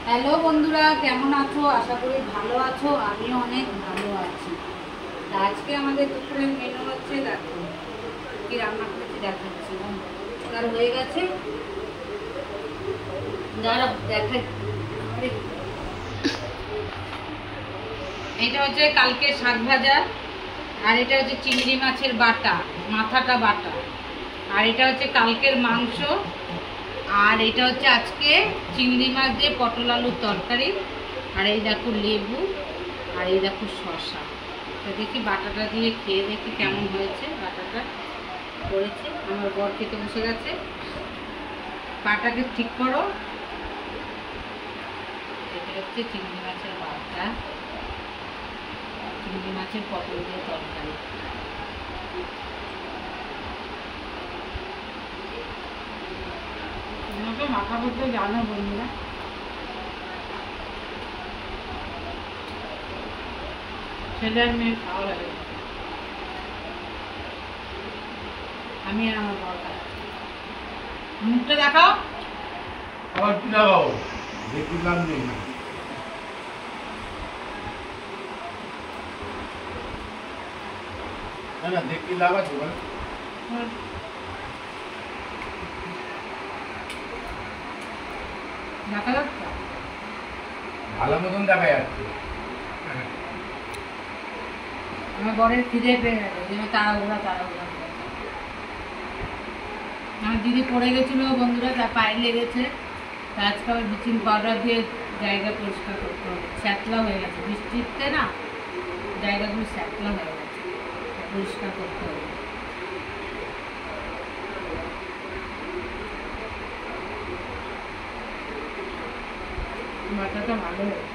Hello বন্ধুরা, কেমন আছো? আশা করি ভালো আছো। আমি অনেক ভালো আছি। আজকে আমাদের দুপুরের মেনু হচ্ছে, দেখো কি রান্না করেছি দেখাচ্ছি। আর হয়ে গেছে, দাঁড়া দেখাই। এটা হচ্ছে কালকে শাক ভাজা, আর এটা হচ্ছে চিংড়ি মাছের বাটা, মাথাটা বাটা, আর এটা হচ্ছে কালকের মাংস, আর এটা হচ্ছে আজকে চিংড়ি মাছ দিয়ে পটল আলুর তরকারি, আর এই দেখো লেবু, আর এই দেখো শসা। তো দেখি বাটাটা দিয়ে খেয়ে দেখি কেমন হয়েছে। বাটাটা করেছে আমার বর, খেতে বসে গেছে। বাটাকে ঠিক করো। এটা হচ্ছে চিংড়ি মাছের বাটা, চিংড়ি মাছের পটল দিয়ে তরকারি। তোমাকে মাথা করতে জানো বন্ধুরা, ছেলে আর মেয়ে খাওয়া লাগে। আমি আর আমার বর খাই। মুখটা দেখাও। আবার কি লাগাও? দেখি লাভ নেই। না না, দেখি লাভ আছে বলে। দেখা যাচ্ছে ভালো মতন দেখা যাচ্ছে। আমার বরের খিদে পেয়ে গেছে, যেন তাড়াহুড়া। আমার দিদি পড়ে গেছিল বন্ধুরা, তার পায়ে লেগেছে। তা আজকে আবার ব্লিচিং পাউডার দিয়ে জায়গা পরিষ্কার করতে হবে। শ্যাতলা হয়ে গেছে বৃষ্টিতে না, জায়গাগুলো শ্যাতলা হয়ে গেছে, পরিষ্কার করতে হবে। মাথাটা ভালো হয়েছে।